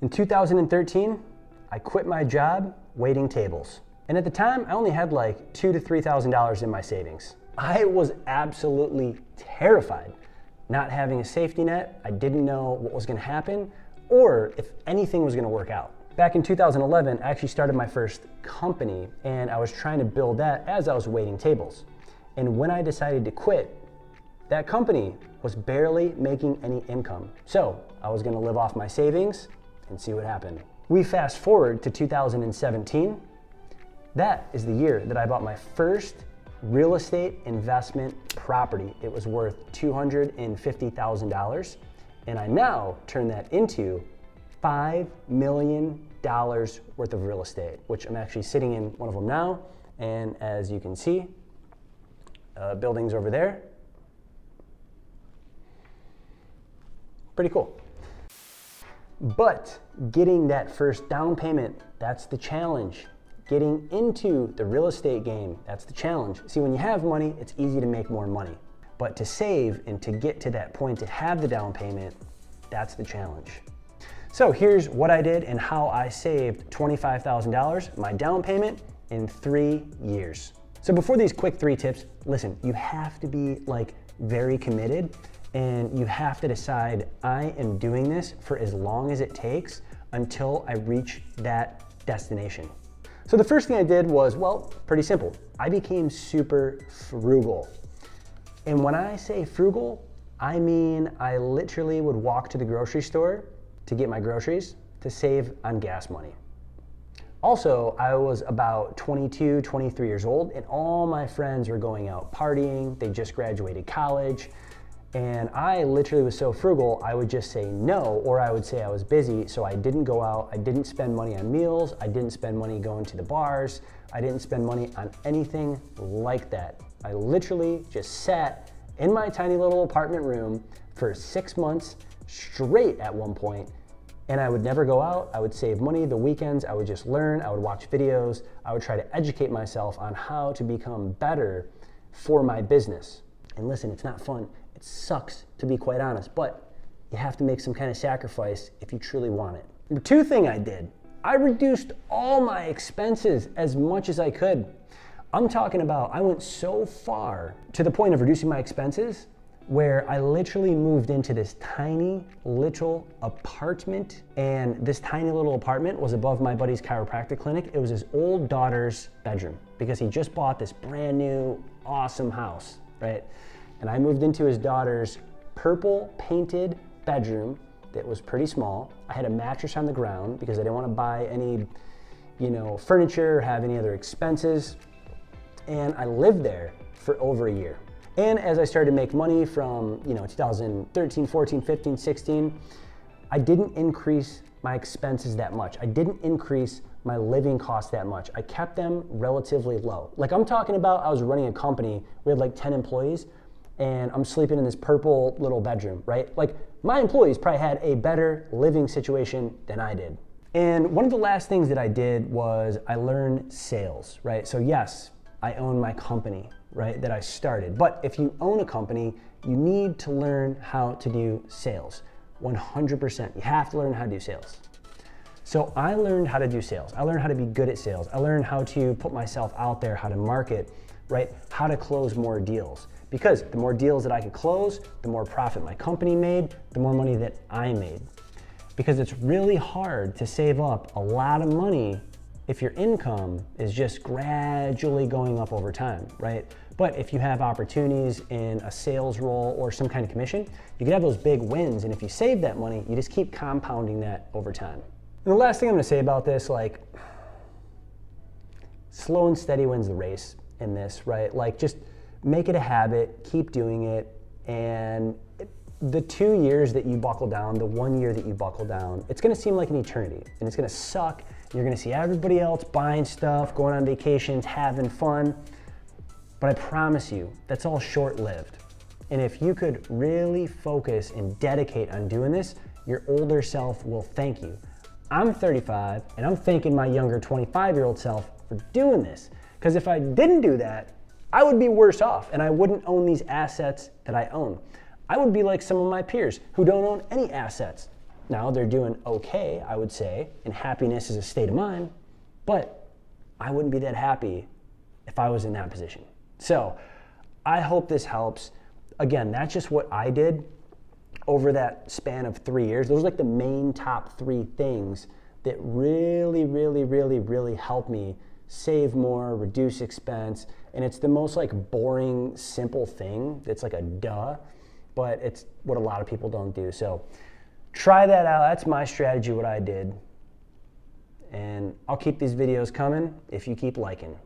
In 2013, I quit my job waiting tables. And at the time, I only had like $2,000 to $3,000 in my savings. I was absolutely terrified not having a safety net. I didn't know what was gonna happen or if anything was gonna work out. Back in 2011, I actually started my first company and I was trying to build that as I was waiting tables. And when I decided to quit, that company was barely making any income. So I was gonna live off my savings and see what happened. We fast forward to 2017. That is the year that I bought my first real estate investment property. It was worth $250,000. And I now turn that into $5 million worth of real estate, which I'm actually sitting in one of them now. And as you can see, buildings over there. Pretty cool. But getting that first down payment, that's the challenge. Getting into the real estate game, that's the challenge. See, when you have money, it's easy to make more money. But to save and to get to that point to have the down payment, that's the challenge. So here's what I did and how I saved $25,000, my down payment, in 3 years. So before these quick 3 tips, listen, you have to be like very committed and you have to decide, I am doing this for as long as it takes until I reach that destination. So the first thing I did was, well, pretty simple. I became super frugal. And when I say frugal, I mean I literally would walk to the grocery store to get my groceries to save on gas money. Also, I was about 22, 23 years old and all my friends were going out partying. They just graduated college. And I literally was so frugal, I would just say no, or I would say I was busy, so I didn't go out, I didn't spend money on meals, I didn't spend money going to the bars, I didn't spend money on anything like that. I literally just sat in my tiny little apartment room for 6 months straight at one point, and I would never go out, I would save money. The weekends, I would just learn, I would watch videos, I would try to educate myself on how to become better for my business. And listen, it's not fun. It sucks, to be quite honest, but you have to make some kind of sacrifice if you truly want it. Number 2 thing I did, I reduced all my expenses as much as I could. I'm talking about, I went so far to the point of reducing my expenses where I literally moved into this tiny little apartment, and this tiny little apartment was above my buddy's chiropractic clinic. It was his old daughter's bedroom because he just bought this brand new, awesome house, right? And I moved into his daughter's purple painted bedroom that was pretty small. I had a mattress on the ground because I didn't want to buy any, furniture or have any other expenses. And I lived there for over a year. And as I started to make money from, 2013, 14, 15, 16, I didn't increase my expenses that much. I didn't increase my living costs that much. I kept them relatively low. Like I'm talking about, I was running a company, we had like 10 employees, and I'm sleeping in this purple little bedroom, right? Like my employees probably had a better living situation than I did. And one of the last things that I did was I learned sales, right? So yes, I own my company, right, that I started. But if you own a company, you need to learn how to do sales. 100%, you have to learn how to do sales. So I learned how to do sales. I learned how to be good at sales. I learned how to put myself out there, how to market, right? How to close more deals. Because the more deals that I could close, the more profit my company made, the more money that I made. Because it's really hard to save up a lot of money if your income is just gradually going up over time, right? But if you have opportunities in a sales role or some kind of commission, you can have those big wins. And if you save that money, you just keep compounding that over time. And the last thing I'm gonna say about this, like, slow and steady wins the race in this, right? Like, just make it a habit, keep doing it, and the 2 years that you buckle down, the 1 year that you buckle down, it's gonna seem like an eternity, and it's gonna suck. You're gonna see everybody else buying stuff, going on vacations, having fun, but I promise you, that's all short-lived. And if you could really focus and dedicate on doing this, your older self will thank you. I'm 35, and I'm thanking my younger 25-year-old self for doing this, because if I didn't do that, I would be worse off and I wouldn't own these assets that I own. I would be like some of my peers who don't own any assets. Now they're doing okay, I would say, and happiness is a state of mind, but I wouldn't be that happy if I was in that position. So I hope this helps. Again, that's just what I did over that span of 3 years. Those are like the main top 3 things that really, really, really, really helped me save more, reduce expense. And it's the most like boring, simple thing. It's like a duh, but it's what a lot of people don't do. So try that out. That's my strategy, what I did. And I'll keep these videos coming if you keep liking.